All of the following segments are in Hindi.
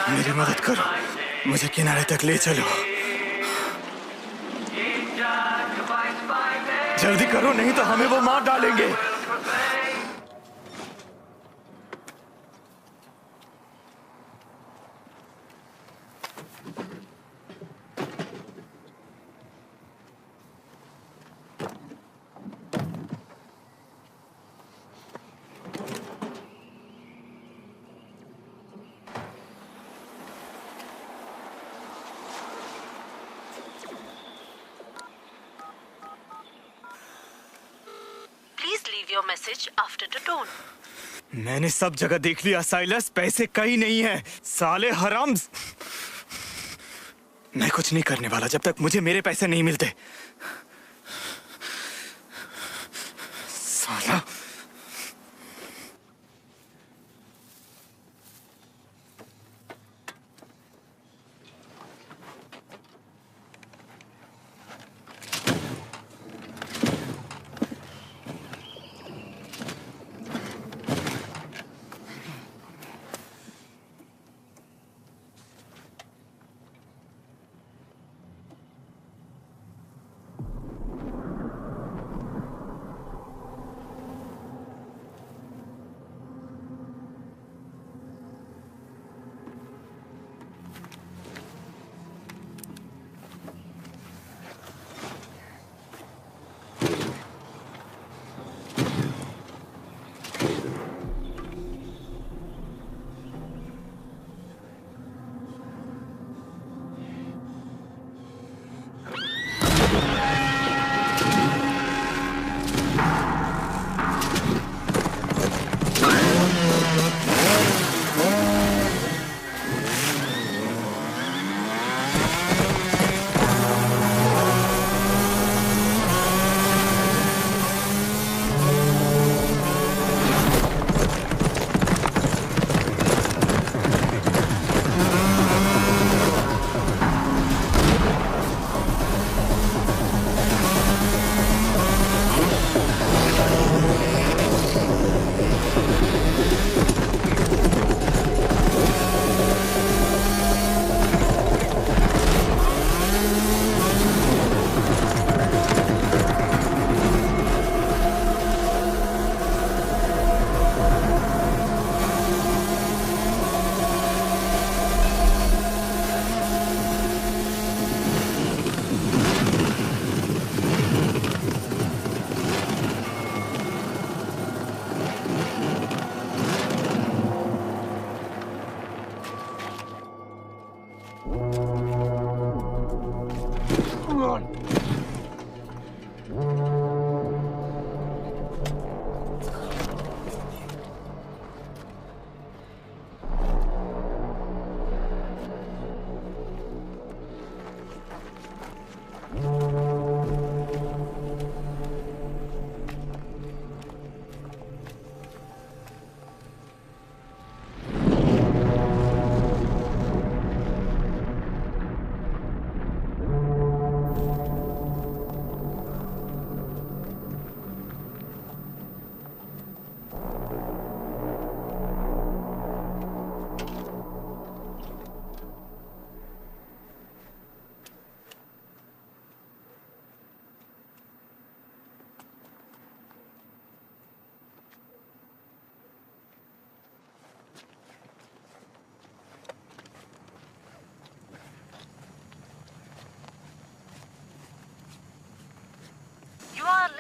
मेरी मदद करो, मुझे किनारे तक ले चलो। जल्दी करो, नहीं तो हमें वो मार डालेंगे। Your message after the tone. मैंने सब जगह देख लिया साइलस, पैसे कहीं नहीं है। साले हराम, मैं कुछ नहीं करने वाला जब तक मुझे मेरे पैसे नहीं मिलते। साला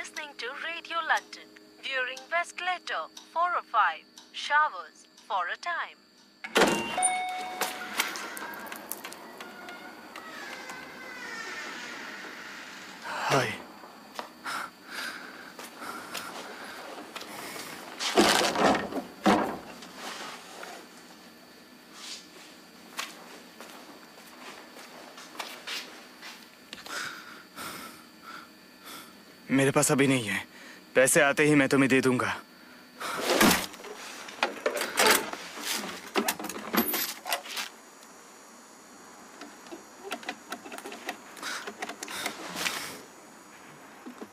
listening to Radio London. During Westletter 405, showers for a time. हाय। मेरे पास अभी नहीं है। पैसे आते ही मैं तुम्हें दे दूंगा।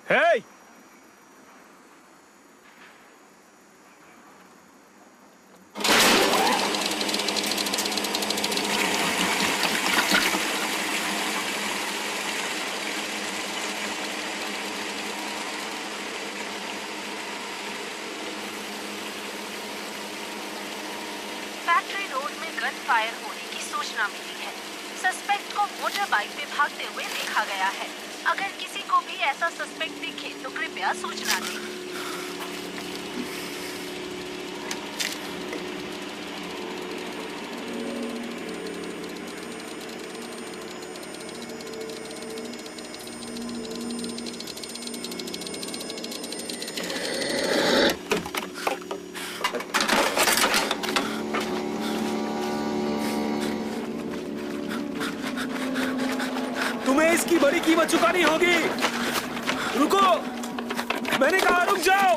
Hey! फैक्ट्री रोड में गन फायर होने की सूचना मिली है। सस्पेक्ट को मोटर बाइक पे भागते हुए देखा गया है। अगर किसी को भी ऐसा सस्पेक्ट दिखे तो कृपया सूचना दें। तुम्हें इसकी बड़ी कीमत चुकानी होगी। रुको, मैंने कहा रुक जाओ।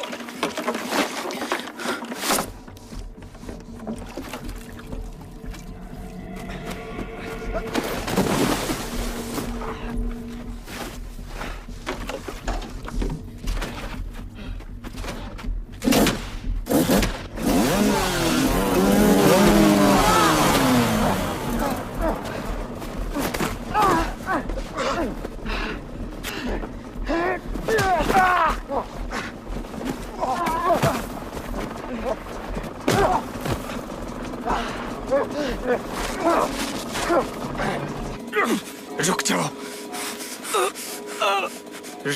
रुक जाओ,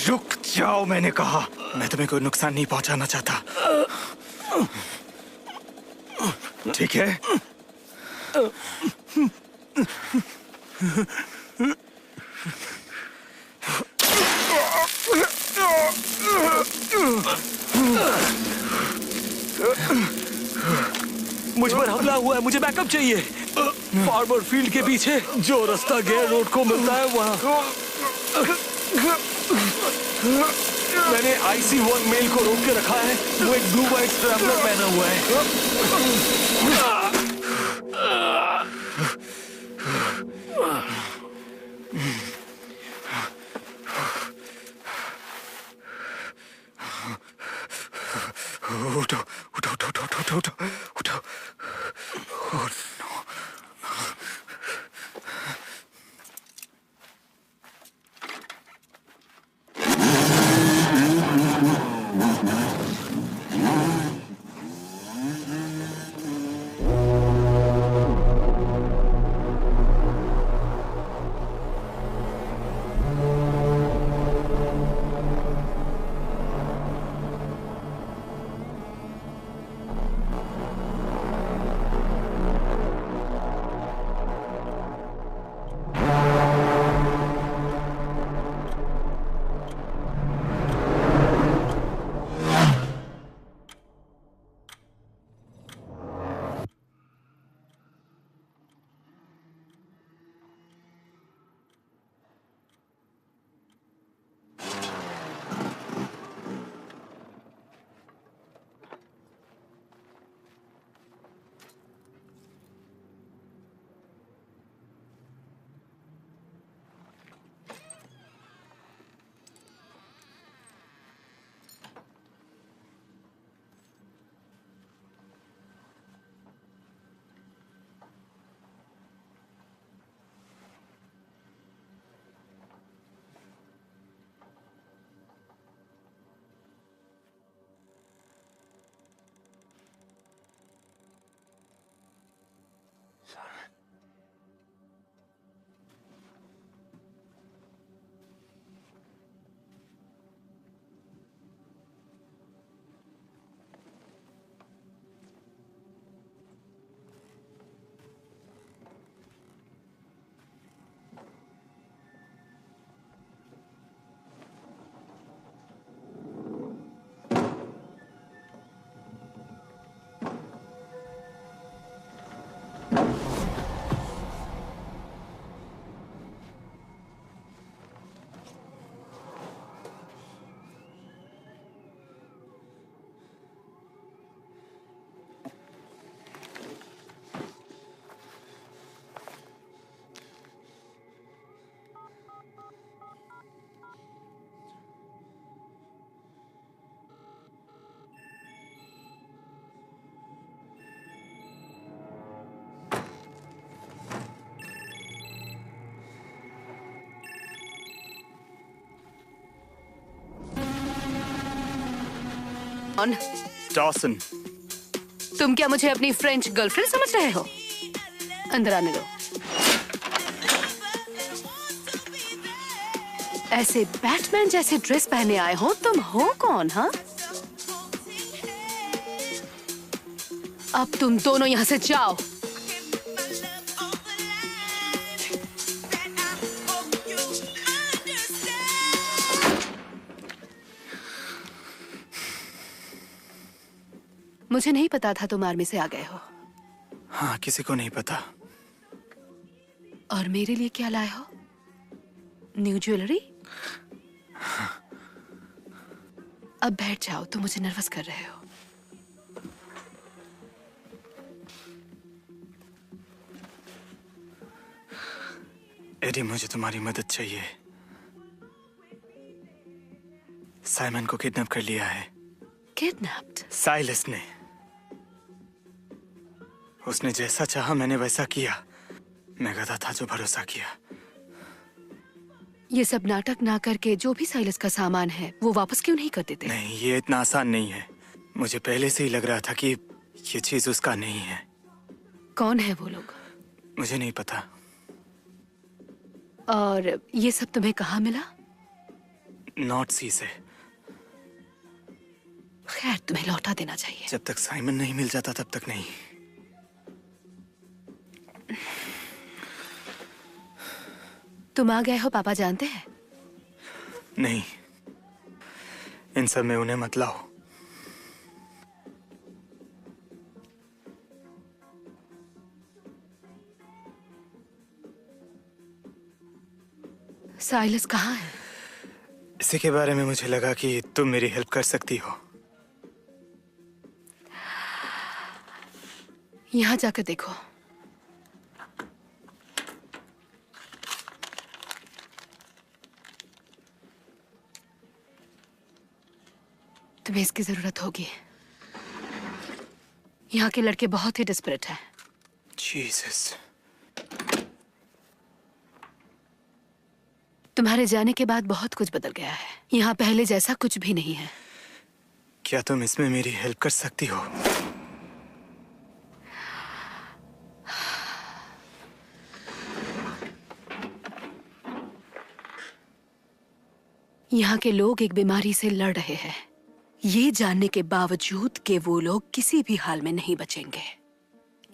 रुक जाओ, मैंने कहा। मैं तुम्हें कोई नुकसान नहीं पहुंचाना चाहता, ठीक है? मुझ पर हमला हुआ है, मुझे बैकअप चाहिए। फार्मर फील्ड के पीछे जो रास्ता गेयर रोड को मिलता है वहाँ। मैंने IC1 मेल को रोक के रखा है। वो एक ब्लू वाइट स्ट्रैपलर पहना हुआ है। उठो, उठो, उठो, उठो, उठो, उठो, उठो। Oh, no. कौन? डॉसन। तुम क्या मुझे अपनी फ्रेंच गर्लफ्रेंड समझ रहे हो? अंदर आने दो। ऐसे बैटमैन जैसे ड्रेस पहने आए हो, तुम हो कौन? हाँ, अब तुम दोनों यहाँ से जाओ। मुझे नहीं पता था तुम आर्मी से आ गए हो। हाँ, किसी को नहीं पता। और मेरे लिए क्या लाए हो? New jewellery? अब बैठ जाओ, तुम मुझे नर्वस कर रहे हो। एडी, मुझे तुम्हारी मदद चाहिए। साइमन को किडनैप कर लिया है। किडनैप्ड? साइलस ने। उसने जैसा चाहा मैंने वैसा किया। मैं गधा था जो भरोसा किया। ये सब नाटक ना करके जो भी साइलस का सामान है वो वापस क्यों नहीं कर देते? नहीं, ये इतना आसान नहीं है। मुझे पहले से ही लग रहा था कि ये चीज उसका नहीं है। कौन है वो लोग? मुझे नहीं पता। और ये सब तुम्हें कहाँ मिला? नॉर्थ सी से। खैर, तुम्हें लौटा देना चाहिए। जब तक साइमन नहीं मिल जाता तब तक नहीं। तुम आ गए हो, पापा जानते हैं? नहीं, इन सब में उन्हें मत लाओ। साइलस कहाँ है? इसी के बारे में मुझे लगा कि तुम मेरी हेल्प कर सकती हो। यहाँ जाकर देखो। तुम्हें इसकी जरूरत होगी। यहाँ के लड़के बहुत ही डिस्परेट हैं। जीसस। तुम्हारे जाने के बाद बहुत कुछ बदल गया है। यहाँ पहले जैसा कुछ भी नहीं है। क्या तुम इसमें मेरी हेल्प कर सकती हो? यहाँ के लोग एक बीमारी से लड़ रहे हैं, ये जानने के बावजूद कि वो लोग किसी भी हाल में नहीं बचेंगे।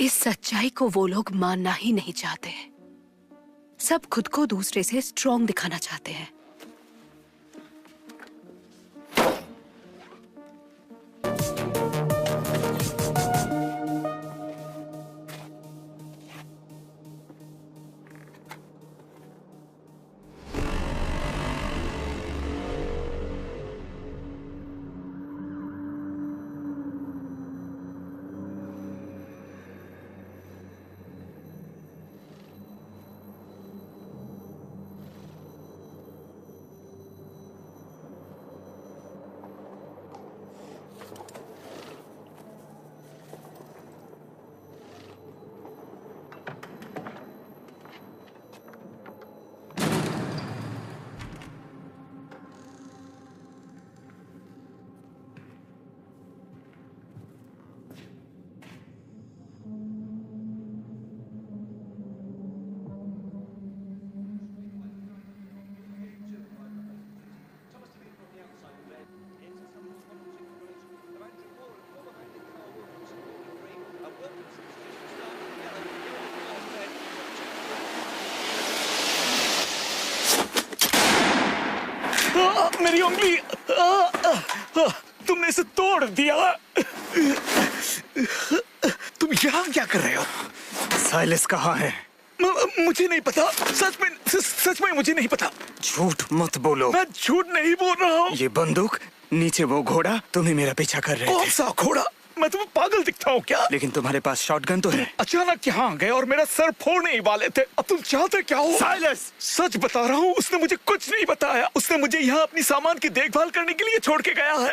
इस सच्चाई को वो लोग मानना ही नहीं चाहते। सब खुद को दूसरे से स्ट्रॉन्ग दिखाना चाहते हैं। मेरी उंगली! तुमने इसे तोड़ दिया। तुम यहाँ क्या कर रहे हो? साइलस कहाँ है? मुझे नहीं पता, सच में मुझे नहीं पता। झूठ मत बोलो। मैं झूठ नहीं बोल रहा हूँ। ये बंदूक, नीचे वो घोड़ा, तुम्हें मेरा पीछा कर रहे कौन थे। सा घोड़ा? मैं तुम्हें पागल दिखता हूँ क्या? लेकिन तुम्हारे पास शॉटगन तो है। अचानक यहाँ गए और मेरा सर फोड़ने ही वाले थे। अब तुम चाहते क्या हो? साइलस! सच बता रहा हूँ, उसने मुझे कुछ नहीं बताया। उसने मुझे यहाँ अपनी सामान की देखभाल करने के लिए छोड़ के गया है।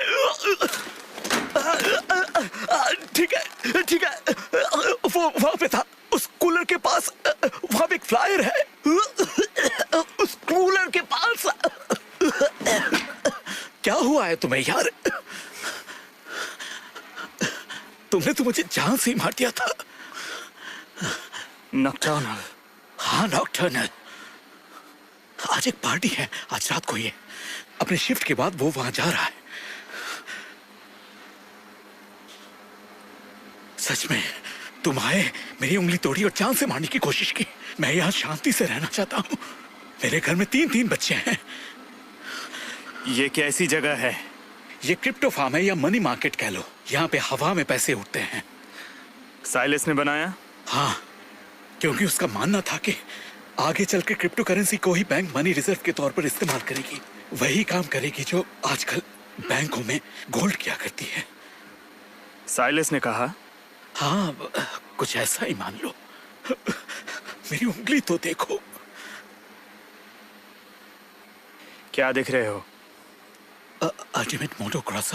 ठीक है, वो वहाँ पे था, उस कूलर के पास। वहाँ पे एक फ्लायर है, उस कूलर के पास। क्या हुआ है तुम्हें यार? तुमने तो मुझे जान से ही मार दिया था। नॉकटर्नल। हाँ, नॉकटर्नल। आज एक पार्टी है, आज रात को ही है। अपने शिफ्ट के बाद वो वहां जा रहा है। सच में तुम आए, मेरी उंगली तोड़ी और जान से मारने की कोशिश की। मैं यहाँ शांति से रहना चाहता हूँ। मेरे घर में 3 बच्चे हैं। ये कैसी जगह है? ये क्रिप्टो फार्म है या मनी मार्केट कह लो। यहाँ पे हवा में पैसे उठते हैं। साइलस ने बनाया? हाँ, क्योंकि उसका मानना था कि आगे चल के क्रिप्टो करेंसी को ही बैंक मनी रिजर्व के तौर पर इस्तेमाल करेगी। वही काम करेगी जो आजकल बैंकों में गोल्ड किया करती है। साइलस ने कहा? हाँ, कुछ ऐसा ही मान लो। मेरी उंगली तो देखो। क्या देख रहे हो? Ultimate motocross.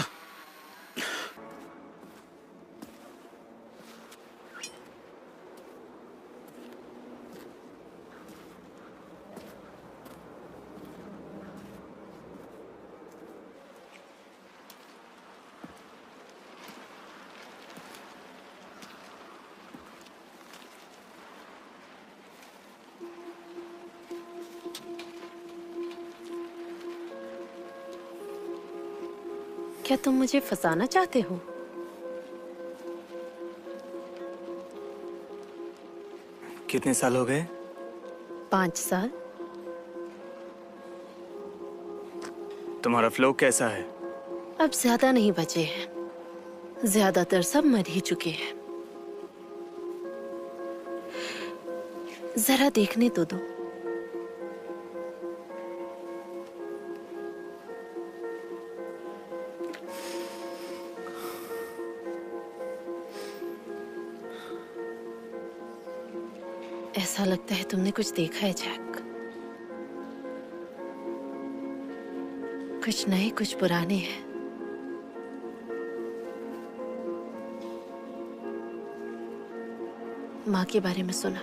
क्या तुम मुझे फंसाना चाहते हो? कितने साल हो गए? 5 साल। तुम्हारा फ्लो कैसा है? अब ज्यादा नहीं बचे हैं, ज्यादातर सब मर ही चुके हैं। जरा देखने तो दो। ऐसा लगता है तुमने कुछ देखा है जैक। कुछ नए कुछ पुराने हैं। माँ के बारे में सुना?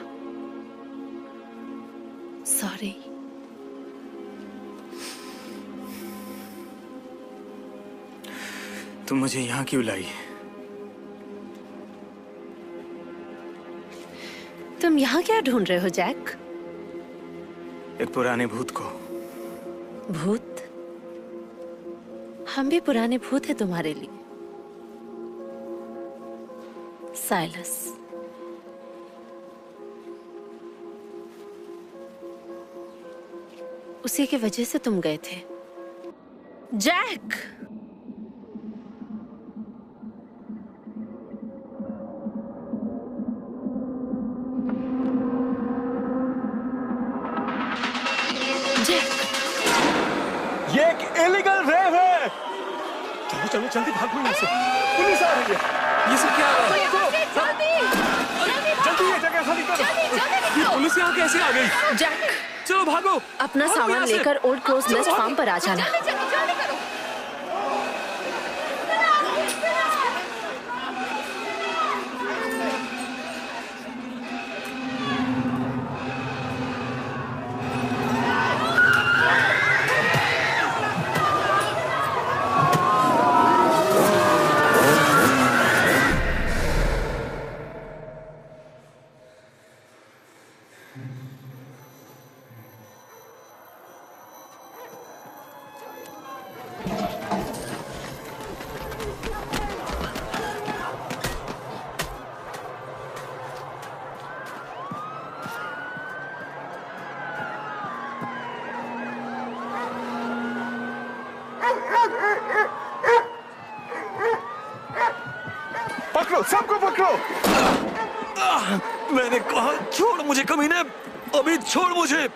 सॉरी। तुम मुझे यहाँ क्यों लाई? तुम यहाँ क्या ढूंढ रहे हो जैक? एक पुराने भूत को। भूत? हम भी पुराने भूत हैं तुम्हारे लिए। साइलस, उसी की वजह से तुम गए थे। जैक! ये एक इलीगल रेव है। चलो चलो जल्दी भागो यहाँ से, पुलिस आ रही है। ये सब क्या हो रहा है? जल्दी ये जगह खाली करो। ये पुलिस यहाँ कैसे आ गई? जैक, चलो भागो। अपना भागो सामान यहाँ से। लेकर ओल्ड क्रोस नेस्ट फार्म पर आ जाना। पकड़ो, सबको पकड़ो। मैंने कहा छोड़ मुझे कमीने, अभी छोड़ मुझे।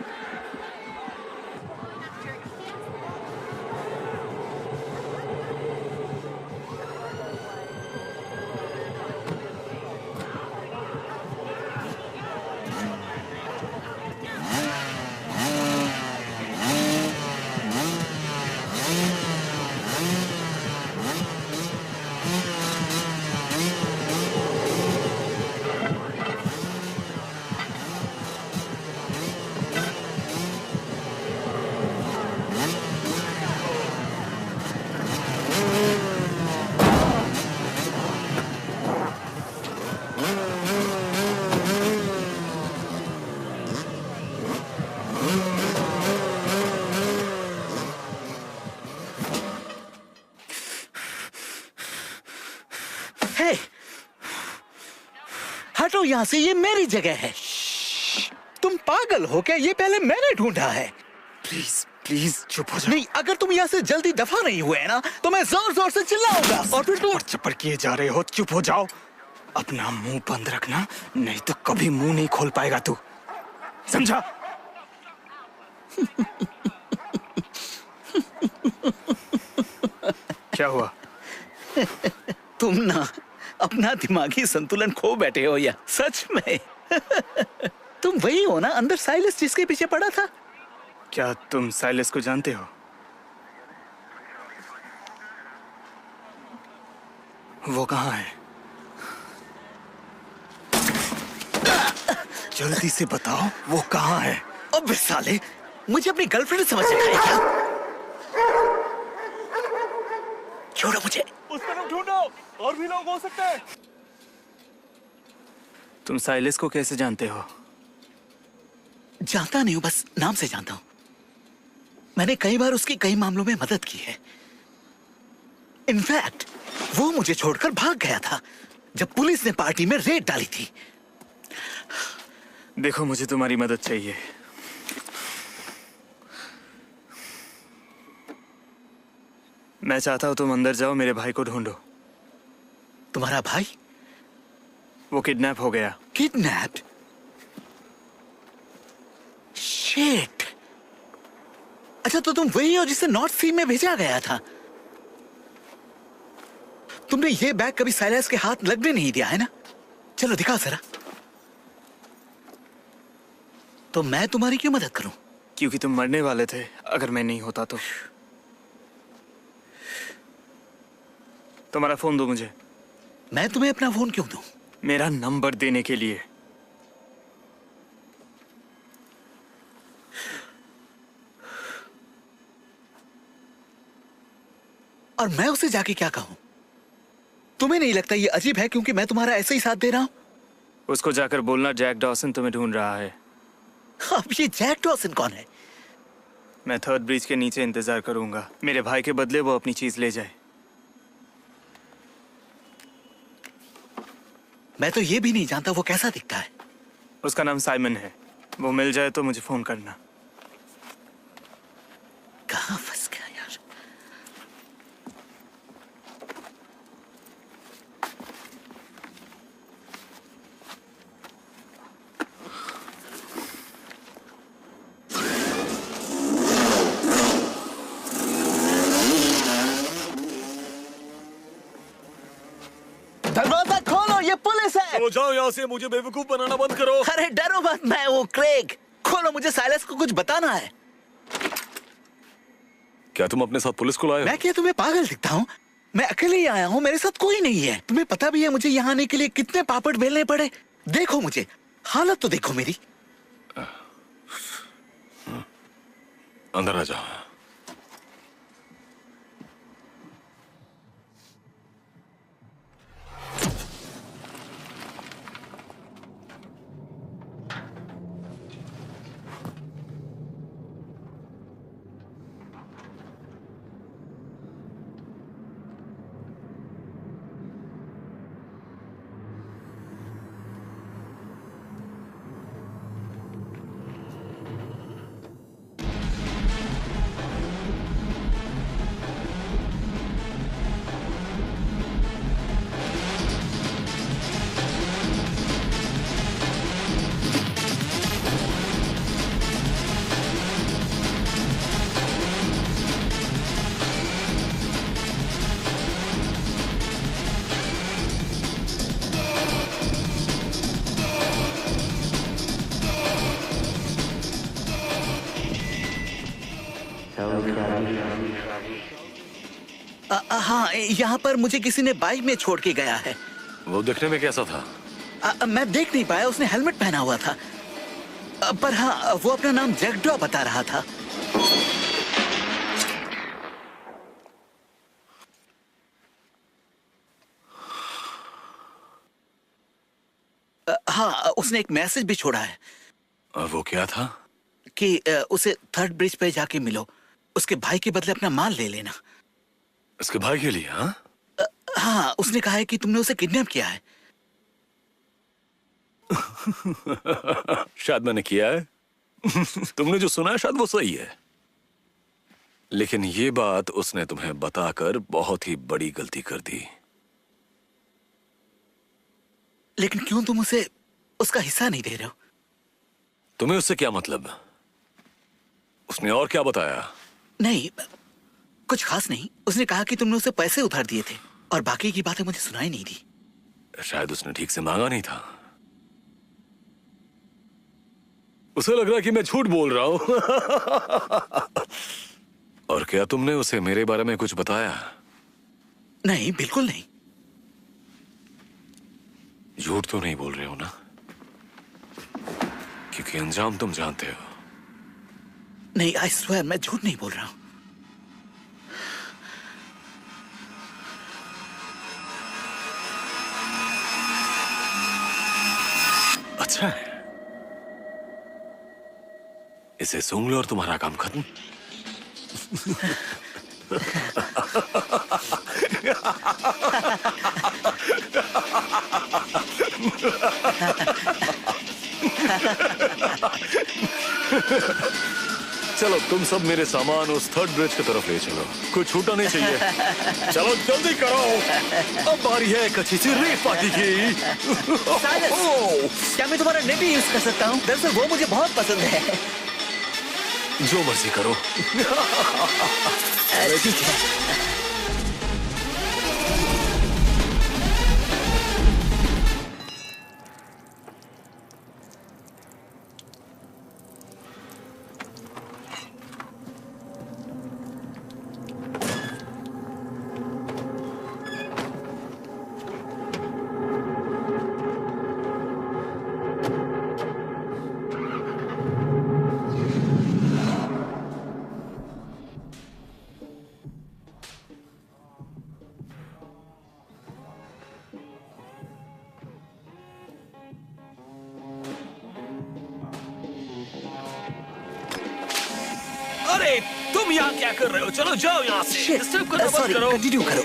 हे, हटो यहाँ से, ये मेरी जगह है। तुम पागल हो क्या? ये पहले मैंने ढूंढा है। प्लीज प्लीज चुप हो जाओ। नहीं, अगर तुम यहाँ से जल्दी दफा नहीं हुए ना तो मैं जोर जोर से चिल्लाऊंगा और फिर तुम चप्पड़ किए जा रहे हो, चुप हो जाओ। अपना मुंह बंद रखना, नहीं तो कभी मुंह नहीं खोल पाएगा तू, समझा? क्या हुआ? तुम ना अपना दिमागी संतुलन खो बैठे हो या सच में? तुम वही हो ना अंदर साइलस जिसके पीछे पड़ा था? क्या तुम साइलस को जानते हो? वो कहाँ है? जल्दी से बताओ, वो कहाँ है? अब साले, मुझे अपनी गर्लफ्रेंड समझ रखा है क्या? छोड़ो मुझे। उस तरफ ढूंढो, और भी लोग हो सकते हैं। तुम साइलस को कैसे जानते हो? जानता नहीं हूं, बस नाम से जानता हूं। मैंने कई बार उसकी कई मामलों में मदद की है। इनफैक्ट वो मुझे छोड़कर भाग गया था जब पुलिस ने पार्टी में रेड डाली थी। देखो, मुझे तुम्हारी मदद चाहिए। मैं चाहता हूं तुम अंदर जाओ, मेरे भाई को ढूंढो। तुम्हारा भाई? वो किडनैप हो गया। किडनैप्ड? शिट। अच्छा, तो तुम वही हो जिसे नॉर्थ सी में भेजा गया था? तुमने ये बैग कभी साइलस के हाथ लगने नहीं दिया है ना? चलो दिखाओ जरा। तो मैं तुम्हारी क्यों मदद करूं? क्योंकि तुम मरने वाले थे अगर मैं नहीं होता तो। तुम्हारा फोन दो मुझे। मैं तुम्हें अपना फोन क्यों दूं? मेरा नंबर देने के लिए। और मैं उसे जाके क्या कहूं? तुम्हें नहीं लगता ये अजीब है क्योंकि मैं तुम्हारा ऐसे ही साथ दे रहा हूं? उसको जाकर बोलना जैक डॉसन तुम्हें ढूंढ रहा है। अब ये जैक डॉसन कौन है? मैं थर्ड ब्रिज के नीचे इंतजार करूंगा। मेरे भाई के बदले वो अपनी चीज ले जाए। मैं तो ये भी नहीं जानता वो कैसा दिखता है। उसका नाम साइमन है। वो मिल जाए तो मुझे फोन करना। कहाँ फंस गया यार? दरवाजा खोलो, ये पुलिस है। तो जाओ यहाँ से, मुझे बेवकूफ बनाना बंद करो। अरे डरो मत, मैं वो क्रेग। खोलो, मुझे साइलस को कुछ बताना है। क्या तुम अपने साथ पुलिस को लाए हो? मैं क्या तुम्हें पागल दिखता हूँ? मैं अकेले ही आया हूँ, मेरे साथ कोई नहीं है। तुम्हें पता भी है मुझे यहाँ आने के लिए कितने पापड़ बेलने पड़े। देखो मुझे, हालत तो देखो मेरी। अंदर आ जाओ। हाँ, यहाँ पर मुझे किसी ने बाइक में छोड़ के गया है। वो दिखने में कैसा था? मैं देख नहीं पाया, उसने हेलमेट पहना हुआ था। पर हाँ, वो अपना नाम जैक ड्रॉ बता रहा था। हाँ, उसने एक मैसेज भी छोड़ा है। वो क्या था? कि उसे थर्ड ब्रिज पे जाके मिलो, उसके भाई के बदले अपना माल ले लेना। उसके भाई के लिए? हाँ हाँ, उसने कहा है कि तुमने उसे किडनैप किया है। शायद मैंने किया है। तुमने जो सुना है शायद वो सही है, लेकिन ये बात उसने तुम्हें बताकर बहुत ही बड़ी गलती कर दी। लेकिन क्यों तुम उसे उसका हिस्सा नहीं दे रहे हो? तुम्हें उससे क्या मतलब? उसने और क्या बताया? नहीं, कुछ खास नहीं। उसने कहा कि तुमने उसे पैसे उधार दिए थे और बाकी की बातें मुझे सुनाई नहीं दी। शायद उसने ठीक से मांगा नहीं था। उसे लग रहा है कि मैं झूठ बोल रहा हूं। और क्या तुमने उसे मेरे बारे में कुछ बताया? नहीं, बिल्कुल नहीं। झूठ तो नहीं बोल रहे हो ना? क्योंकि अंजाम तुम जानते हो। नहीं, आई स्वेयर मैं झूठ नहीं बोल रहा हूं। अच्छा है, इसे सूंघ लो और तुम्हारा काम खत्म। चलो तुम सब मेरे सामान उस थर्ड ब्रिज की तरफ ले चलो, कोई छूटा नहीं चाहिए। चलो जल्दी करो, अब बारी है एक अच्छी सी रेव पार्टी की। क्या मैं तुम्हारा नेट यूज कर सकता हूँ? दरअसल वो मुझे बहुत पसंद है। जो मर्जी करो। ठीक है। अरे तुम यहाँ क्या कर रहे हो? चलो जाओ यहाँ से। डिस्टर्ब करना बंद सॉरी, करो। कंटिन्यू करो।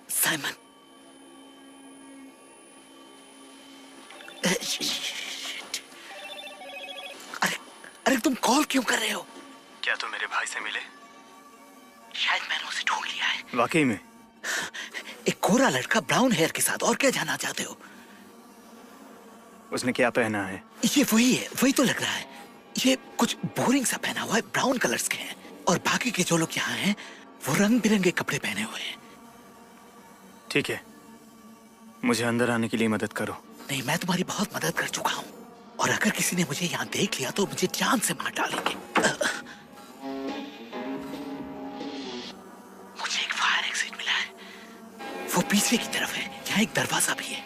साइमन, अरे अरे तुम कॉल क्यों कर रहे हो? क्या तुम मेरे भाई से मिले? शायद मैंने उसे ढूंढ लिया है। वाकई में? एक गोरा लड़का ब्राउन हेयर के साथ। और क्या जानना चाहते हो? उसने क्या पहना है? ये वही है, वही तो लग रहा है। ये कुछ बोरिंग सा पहना हुआ है, ब्राउन कलर्स के हैं। और बाकी के जो लोग यहाँ हैं वो रंग बिरंगे कपड़े पहने हुए हैं। ठीक है, मुझे अंदर आने के लिए मदद करो। नहीं, मैं तुम्हारी बहुत मदद कर चुका हूँ। और अगर किसी ने मुझे यहाँ देख लिया तो मुझे जान से मार डालेंगे। मुझे एक फायर एग्जिट मिला है, वो पीछे की तरफ है। यहाँ एक दरवाजा भी है।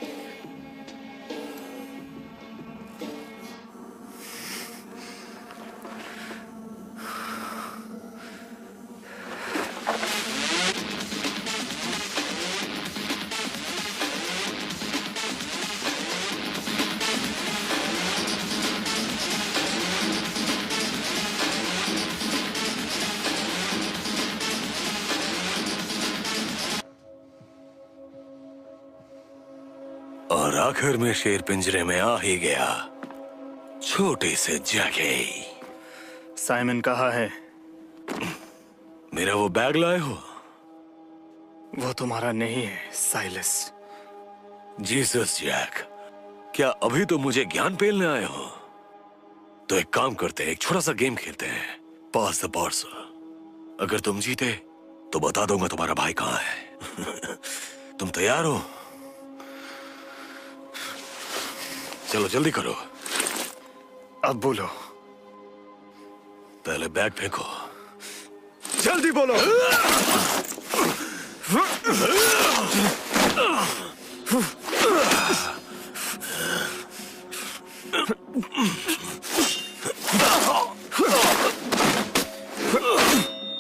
और आखिर में शेर पिंजरे में आ ही गया, छोटे से जगह। साइमन कहाँ है? मेरा वो बैग लाए हो? वो तुम्हारा नहीं है साइलस। जीसस जैक, क्या अभी तो मुझे ज्ञान पेलने आए हो? तो एक काम करते हैं, एक छोटा सा गेम खेलते हैं, पास द पार्सल। अगर तुम जीते तो बता दूंगा तुम्हारा भाई कहाँ है। तुम तैयार हो? चलो जल्दी करो। अब बोलो। पहले बैग फेंको। जल्दी बोलो।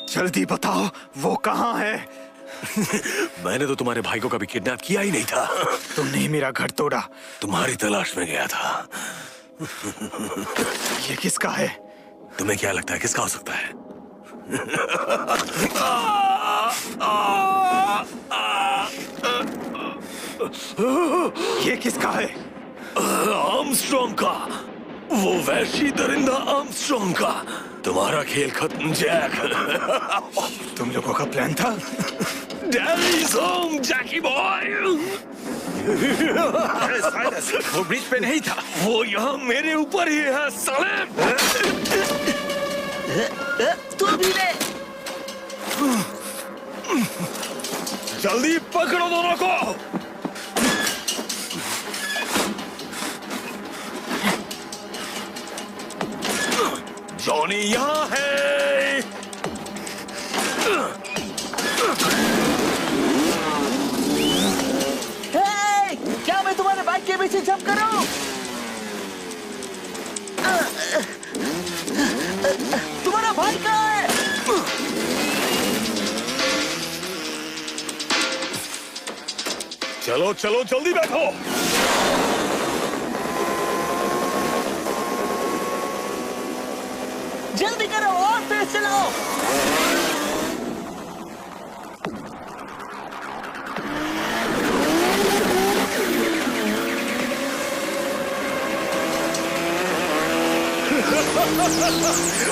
जल्दी बताओ वो कहाँ है? मैंने तो तुम्हारे भाई को कभी किडनैप किया ही नहीं था। तुमने ही मेरा घर तोड़ा। तुम्हारी तलाश में गया था। ये किसका है? तुम्हें क्या लगता है किसका हो सकता है? ये किसका है? आर्मस्ट्रॉन्ग का, वो वैशी दरिंदा आर्मस्ट्रॉन्ग का। तुम्हारा खेल खत्म जैक। तुम लोगों का प्लान था? डैडीज होम जैकी बॉय। साइलस, वो ब्रिज पे नहीं था। वो यहाँ मेरे ऊपर ही है साले। तू भी ले। जल्दी पकड़ो दोनों को। जॉनी यहाँ है। हे, क्या मैं तुम्हारे बाइक के पीछे जंप करूं? तुम्हारा भाई कहाँ है? चलो चलो जल्दी बैठो। जल्दी करो और तेज चलाओ।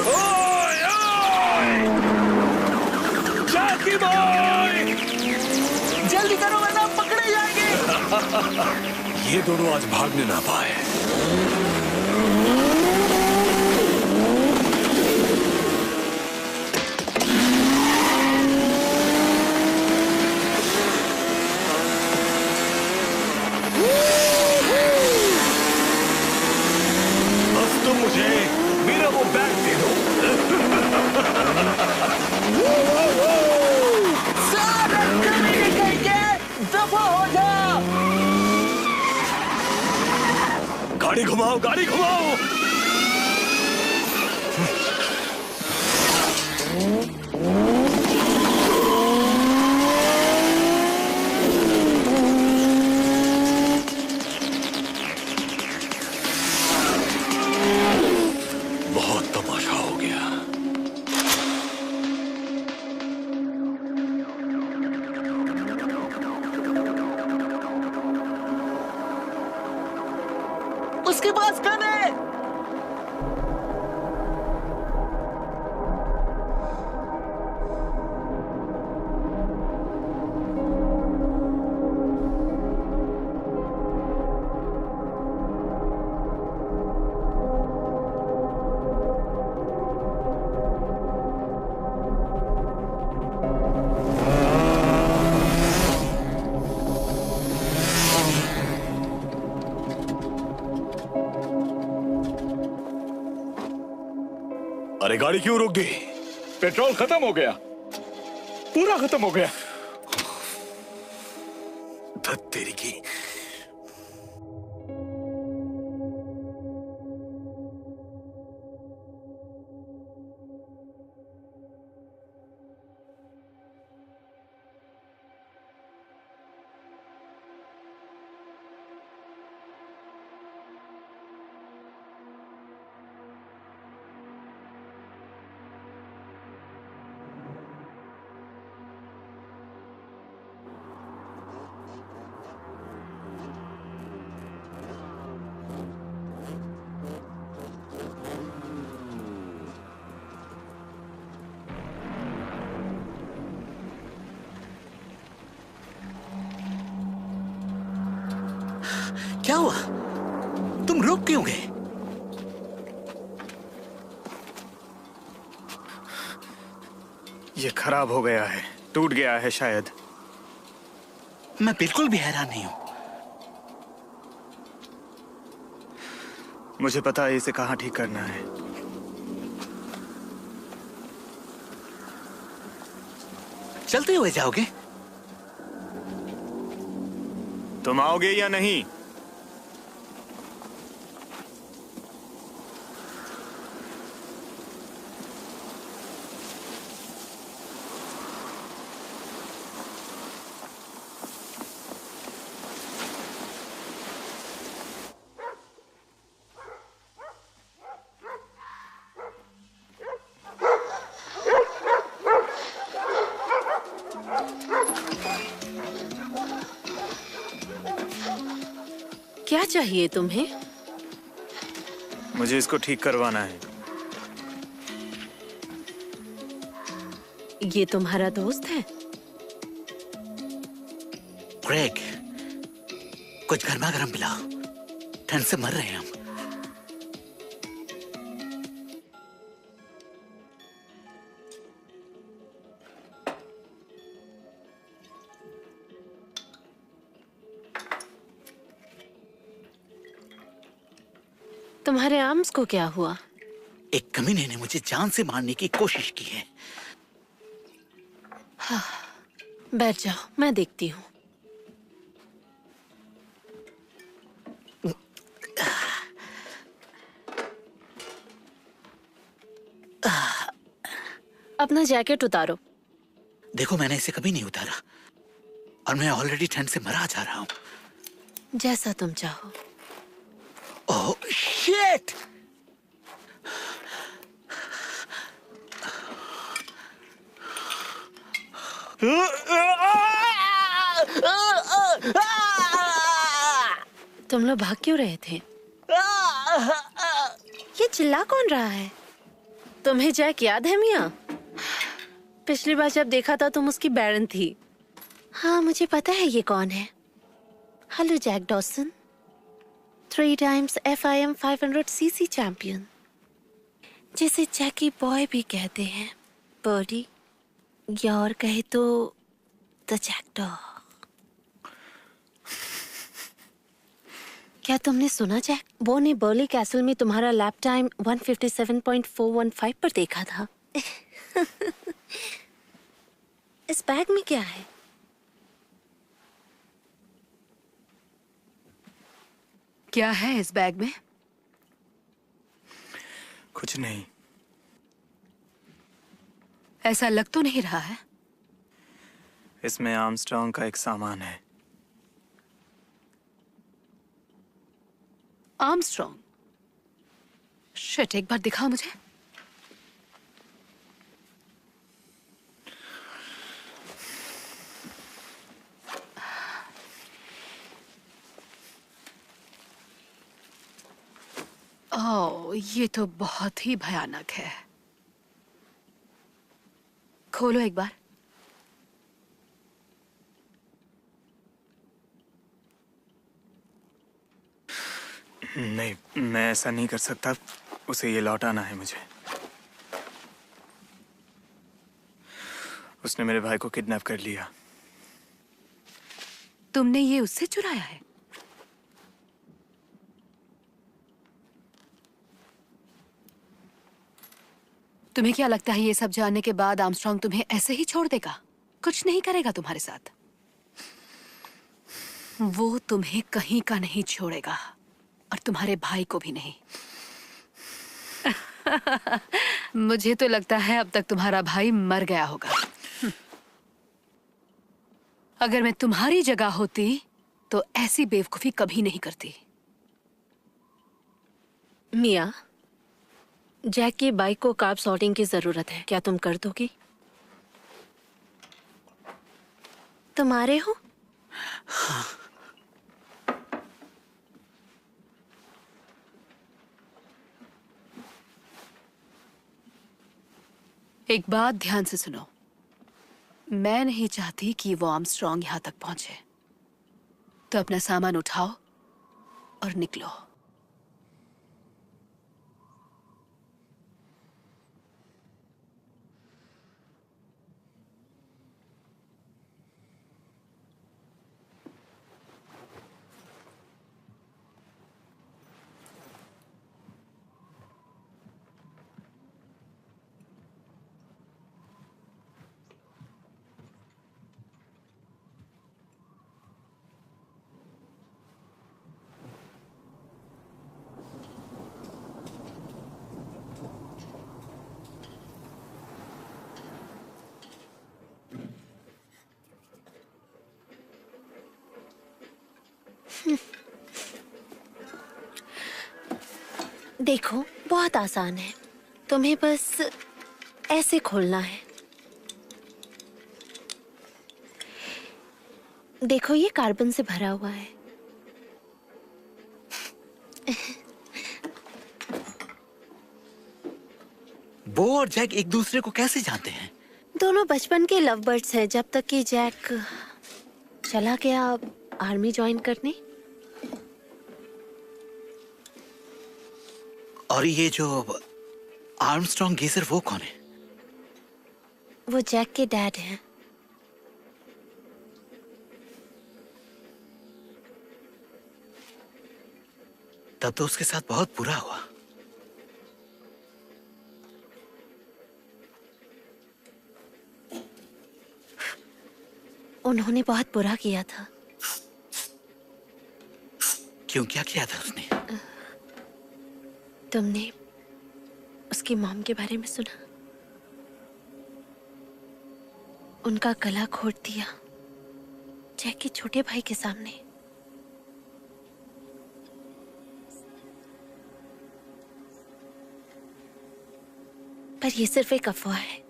ओए ओए! जैकी बॉय! जल्दी करो वरना हम पकड़े जाएंगे। ये दोनों आज भागने ना पाए। बस तुम मुझे मेरा वो बैग दे दो। सारे कमीने करके दफा हो जा। गाड़ी घुमाओ, गाड़ी घुमाओ। बहुत तमाशा हो गया। उसके पास गन है। अरे गाड़ी क्यों रुक गई? पेट्रोल खत्म हो गया, पूरा खत्म हो गया। धत तेरी की। क्या हुआ? तुम रुक क्यों गए? ये खराब हो गया है, टूट गया है शायद। मैं बिल्कुल भी हैरान नहीं हूं। मुझे पता है इसे कहाँ ठीक करना है। चलते हुए जाओगे? तुम आओगे या नहीं? क्या चाहिए तुम्हें? मुझे इसको ठीक करवाना है। ये तुम्हारा दोस्त है? ग्रेग, कुछ गर्मा गर्म पिलाओ, ठंड से मर रहे हैं हम। तुम्हारे आर्म्स को क्या हुआ? एक कमीने ने मुझे जान से मारने की कोशिश की है। बैठ जाओ, मैं देखती हूँ। अपना जैकेट उतारो। देखो, मैंने इसे कभी नहीं उतारा और मैं ऑलरेडी ठंड से मरा जा रहा हूँ। जैसा तुम चाहो। Oh shit! तुम लोग भाग क्यों रहे थे? ये चिल्ला कौन रहा है? तुम्हें जैक याद है मिया? पिछली बार जब देखा था तुम उसकी बैरन थी। हाँ, मुझे पता है ये कौन है। Hello Jack Dawson, 3 times FIM 500cc champion, जिसे जैकी बॉय भी कहते हैं, बर्डी, या और कहे तो द जैक डॉग। क्या तुमने सुना जैक? वो ने बर्ली कैसल में तुम्हारा लैप टाइम 157.415 पर देखा था। इस बैग में क्या है? क्या है इस बैग में? कुछ नहीं। ऐसा लग तो नहीं रहा है। इसमें आर्मस्ट्रॉन्ग का एक सामान है। आर्मस्ट्रॉन्ग? शिट, एक बार दिखाओ मुझे। ओह, ये तो बहुत ही भयानक है। खोलो एक बार। नहीं, मैं ऐसा नहीं कर सकता। उसे ये लौटाना है मुझे। उसने मेरे भाई को किडनैप कर लिया। तुमने ये उससे चुराया है? तुम्हें क्या लगता है ये सब जानने के बाद आर्मस्ट्रॉन्ग तुम्हें ऐसे ही छोड़ देगा? कुछ नहीं करेगा तुम्हारे साथ। वो तुम्हें कहीं का नहीं छोड़ेगा और तुम्हारे भाई को भी नहीं। मुझे तो लगता है अब तक तुम्हारा भाई मर गया होगा। अगर मैं तुम्हारी जगह होती तो ऐसी बेवकूफी कभी नहीं करती। मिया, जैक की बाइक को कार्ब सॉर्टिंग की जरूरत है, क्या तुम कर दोगी? तुम आ रहे हो? एक बात ध्यान से सुनो, मैं नहीं चाहती कि वो आर्मस्ट्रॉन्ग यहां तक पहुंचे। तो अपना सामान उठाओ और निकलो। देखो, बहुत आसान है। तुम्हें बस ऐसे खोलना है। देखो, ये कार्बन से भरा हुआ है। बो और जैक एक दूसरे को कैसे जानते हैं? दोनों बचपन के लव बर्ड्स हैं, जब तक कि जैक चला गया आर्मी ज्वाइन करने। और ये जो आर्मस्ट्रॉन्ग गेजर, वो कौन है? वो जैक के डैड हैं। तब तो उसके साथ बहुत बुरा हुआ। उन्होंने बहुत बुरा किया था। क्यों, क्या किया था उसने? तुमने उसकी मॉम के बारे में सुना? उनका गला घोट दिया जैक के छोटे भाई के सामने। पर ये सिर्फ एक अफवाह है।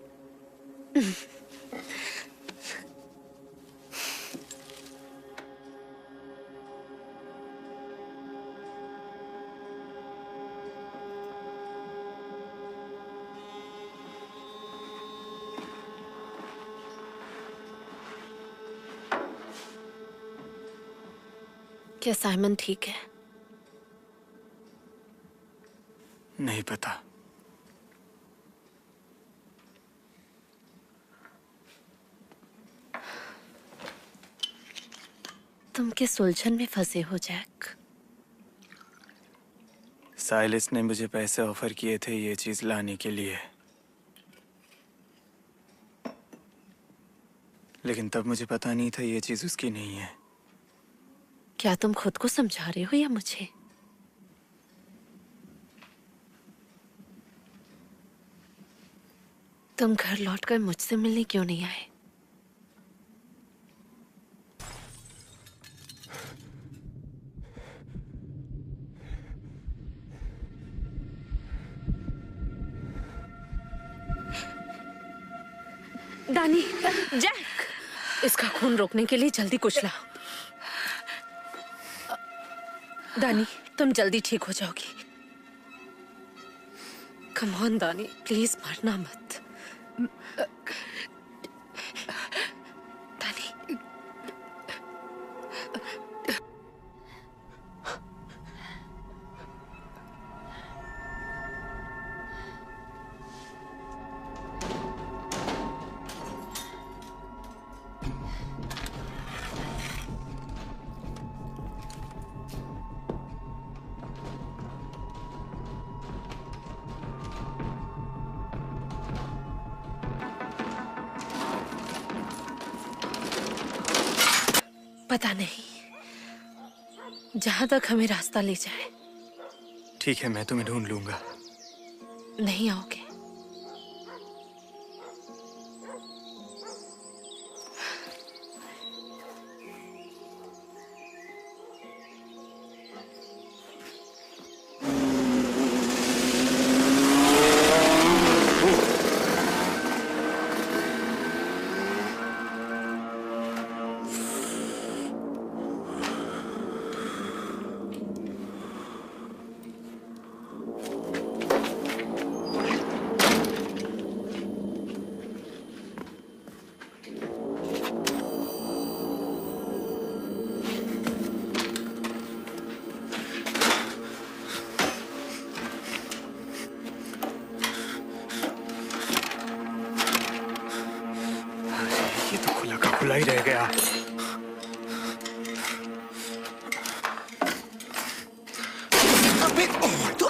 क्या साइमन ठीक है? नहीं पता। तुम किस उलझन में फंसे हो जैक? साइलिस ने मुझे पैसे ऑफर किए थे ये चीज लाने के लिए, लेकिन तब मुझे पता नहीं था ये चीज उसकी नहीं है। क्या तुम खुद को समझा रहे हो या मुझे? तुम घर लौटकर मुझसे मिलने क्यों नहीं आए? दानी, जैक, इसका खून रोकने के लिए जल्दी कुछ लाओ। दानी, तुम जल्दी ठीक हो जाओगी। कम ऑन दानी, प्लीज मरना मत। दानी, पता नहीं, जहां तक हमें रास्ता ले जाए। ठीक है, मैं तुम्हें ढूंढ लूंगा। नहीं आओगे?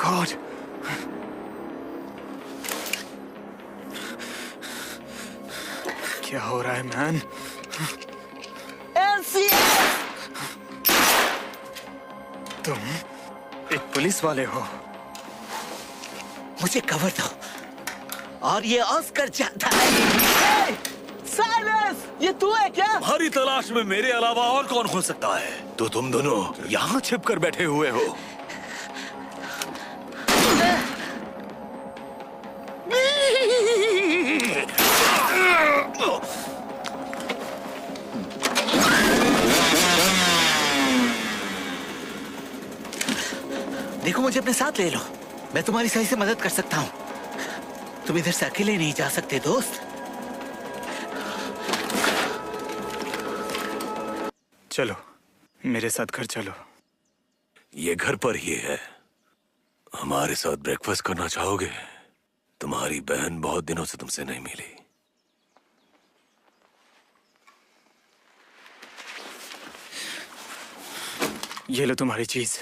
गॉड। क्या हो रहा है मैन? NCS! तुम एक पुलिस वाले हो? मुझे कवर दो और ये ऑस्कर चाहता है। साइलेंस! ये तू है क्या? तुम्हारी तलाश में मेरे अलावा और कौन हो सकता है? तो तुम दोनों यहाँ छिप कर बैठे हुए हो। देखो, मुझे अपने साथ ले लो। मैं तुम्हारी सही से मदद कर सकता हूँ। तुम इधर से अकेले नहीं जा सकते दोस्त। चलो मेरे साथ घर चलो। ये घर पर ही है। हमारे साथ ब्रेकफास्ट करना चाहोगे? तुम्हारी बहन बहुत दिनों से तुमसे नहीं मिली। ये लो तुम्हारी चीज।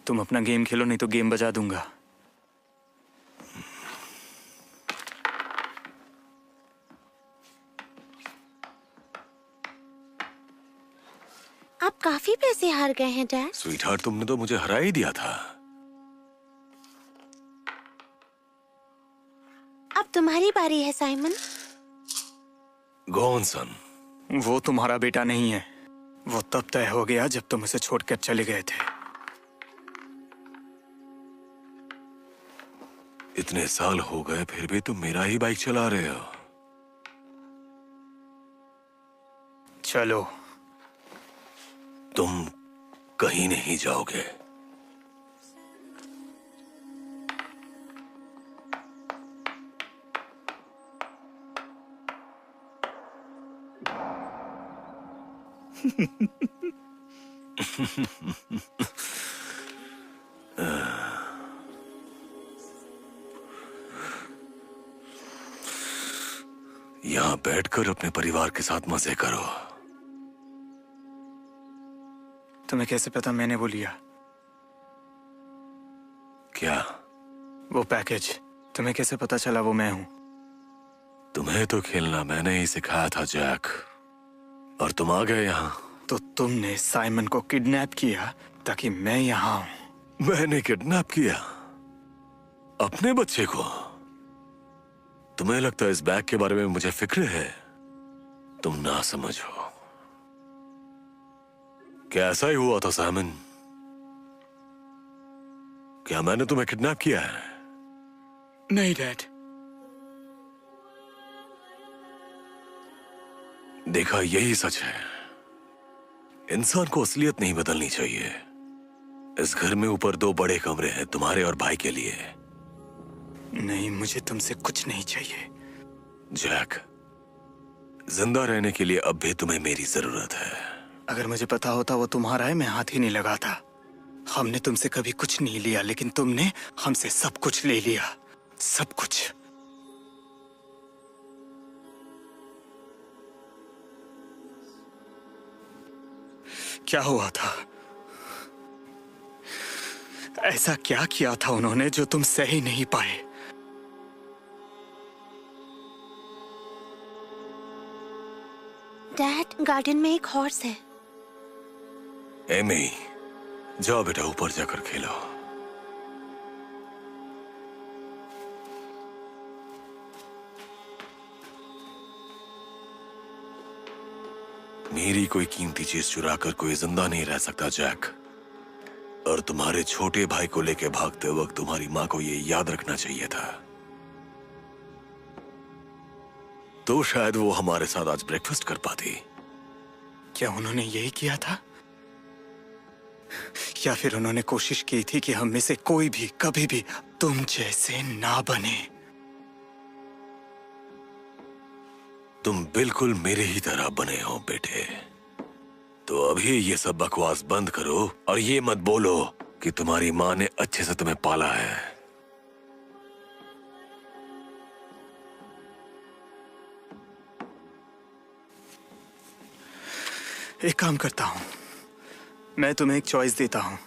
तुम अपना गेम खेलो, नहीं तो गेम बजा दूंगा। आप काफी पैसे हार गए हैं डैड। स्वीटहार्ट, तुमने तो मुझे हरा ही दिया था। अब तुम्हारी बारी है साइमन। गो ऑन सन। वो तुम्हारा बेटा नहीं है। वो तब तय हो गया जब तुम उसे छोड़कर चले गए थे। इतने साल हो गए फिर भी तुम मेरा ही बाइक चला रहे हो। चलो। तुम कहीं नहीं जाओगे। यहाँ बैठकर अपने परिवार के साथ मजे करो। तुम्हें कैसे पता मैंने वो लिया? क्या? वो पैकेज तुम्हें कैसे पता चला वो मैं हूं? तुम्हें तो खेलना मैंने ही सिखाया था जैक, और तुम आ गए यहाँ। तो तुमने साइमन को किडनैप किया ताकि मैं यहाँ हूं। मैंने किडनैप किया अपने बच्चे को? तुम्हें लगता है इस बैग के बारे में मुझे फिक्र है? तुम ना समझो। क्या ऐसा ही हुआ था साइमन? क्या मैंने तुम्हें किडनैप किया है? नहीं डैड। देखा, यही सच है। इंसान को असलियत नहीं बदलनी चाहिए। इस घर में ऊपर 2 बड़े कमरे हैं तुम्हारे और भाई के लिए। नहीं, मुझे तुमसे कुछ नहीं चाहिए। जैक, जिंदा रहने के लिए अब भी तुम्हें मेरी जरूरत है। अगर मुझे पता होता वो तुम्हारा है, मैं हाथ ही नहीं लगाता। हमने तुमसे कभी कुछ नहीं लिया, लेकिन तुमने हमसे सब कुछ ले लिया। सब कुछ। क्या हुआ था? ऐसा क्या किया था उन्होंने जो तुम सह ही नहीं पाए? डैड, गार्डन में एक हॉर्स है। एमी, जाओ बेटा, ऊपर जाकर खेलो। मेरी कोई कीमती चीज चुरा कर कोई जिंदा नहीं रह सकता जैक। और तुम्हारे छोटे भाई को लेके भागते वक्त तुम्हारी माँ को ये याद रखना चाहिए था। तो शायद वो हमारे साथ आज ब्रेकफास्ट कर पाती। क्या उन्होंने यही किया था? या फिर उन्होंने कोशिश की थी कि हम में से कोई भी कभी भी तुम जैसे ना बने? तुम बिल्कुल मेरे ही तरह बने हो बेटे। तो अभी ये सब बकवास बंद करो और ये मत बोलो कि तुम्हारी माँ ने अच्छे से तुम्हें पाला है। एक काम करता हूं, मैं तुम्हें एक चॉइस देता हूँ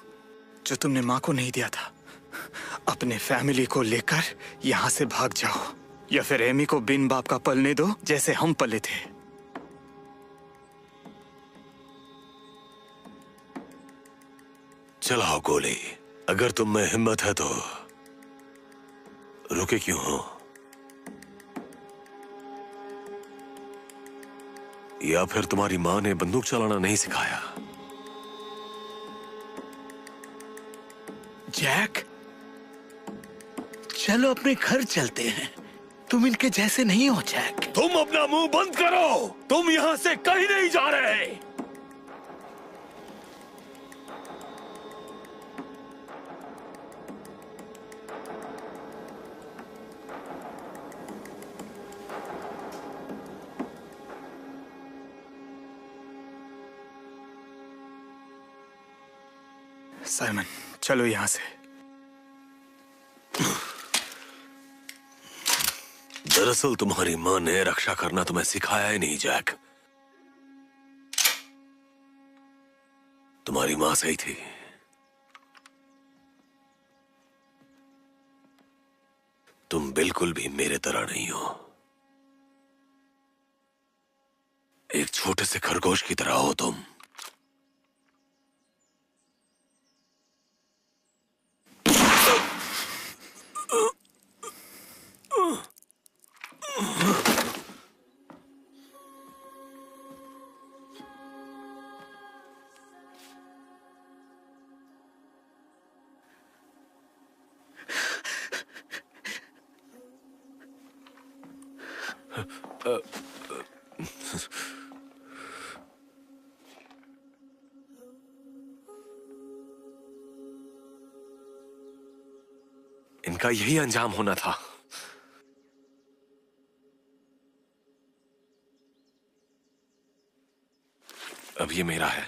जो तुमने माँ को नहीं दिया था। अपने फैमिली को लेकर यहाँ से भाग जाओ, या फिर एमी को बिन बाप का पलने दो जैसे हम पले थे। चलाओ गोली। अगर तुम में हिम्मत है तो रुके क्यों हो? या फिर तुम्हारी माँ ने बंदूक चलाना नहीं सिखाया? जैक, चलो अपने घर चलते हैं। तुम इनके जैसे नहीं हो जैक। तुम अपना मुंह बंद करो। तुम यहां से कहीं नहीं जा रहे। साइमन, चलो यहां से। दरअसल तुम्हारी माँ ने रक्षा करना तुम्हें सिखाया ही नहीं जैक। तुम्हारी माँ सही थी। तुम बिल्कुल भी मेरे तरह नहीं हो। एक छोटे से खरगोश की तरह हो तुम। इनका यही अंजाम होना था। अब ये मेरा है।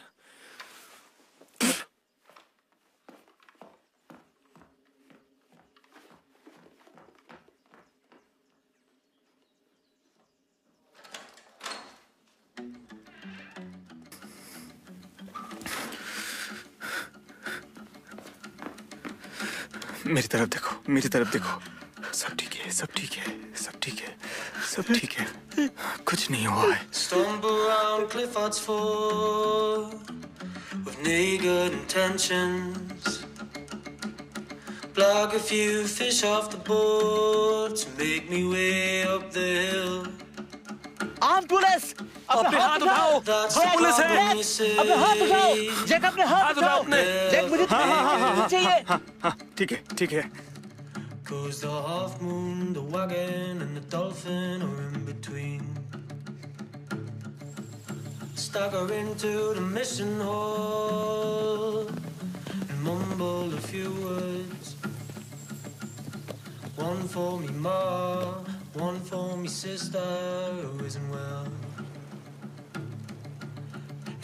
मेरी तरफ देखो, मेरी तरफ देखो। सब ठीक है, सब ठीक है, सब ठीक है, सब ठीक है। कुछ नहीं हुआ है। Stumble around Clifford's Ford with naked intentions. Plug a few fish off the board to make me way up the hill. आम पुलिस, अपने हाथ उठाओ। हाँ, पुलिस है। अपने हाथ उठाओ। जैक, अपने हाथ उठाओ। जैक, मुझे चाहिए। हाँ, ठीक है, ठीक है। Cause the half moon, the wagon and the dolphin are in between. Stagger into the mission hall and mumble a few words. One for me ma, one for me sister who isn't well.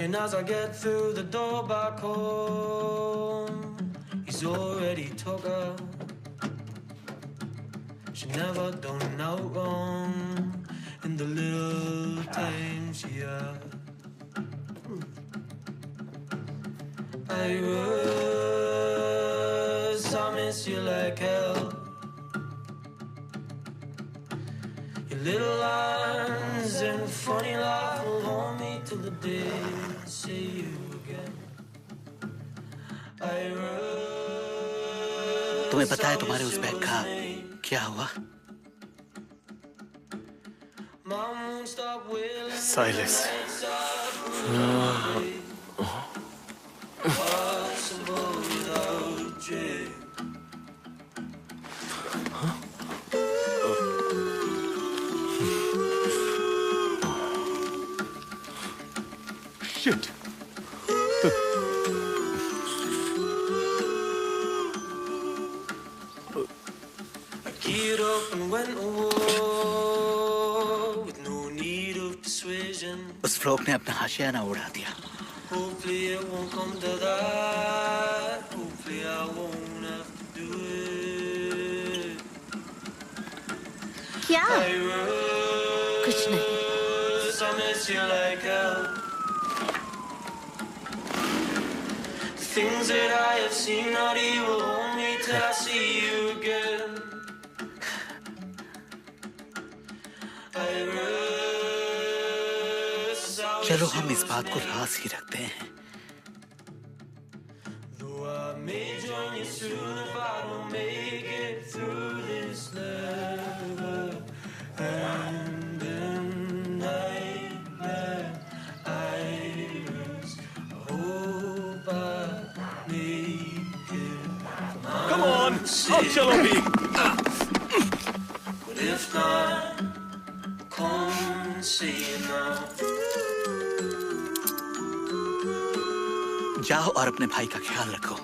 And as I get through the door back home, he's already took her. She never done out wrong in the little time she had. I miss you like hell. Your little lines and funny laugh will haunt me till the day I see you again. तुम्हें पता है तुम्हारे उस बैग का क्या हुआ? Silence. Shit. Geared up and went to war with no need of persuasion. उस फ्रॉक ने अपना हाशियाना उड़ा दिया। Hopefully it won't come to that. Hopefully I won't have to do it. क्या? I कुछ नहीं। miss you like hell. things that I have seen, not he will hold me till I see you again. I rest, I चलो wish हम it इस was बात को me. राज ही रखते हैं। Though I may join you soon, if I don't make it through this level, and in nightmare iris, I hope I make it. Come on, अब चलो भी। But if not, come see it now. जाओ और अपने भाई का ख्याल रखो।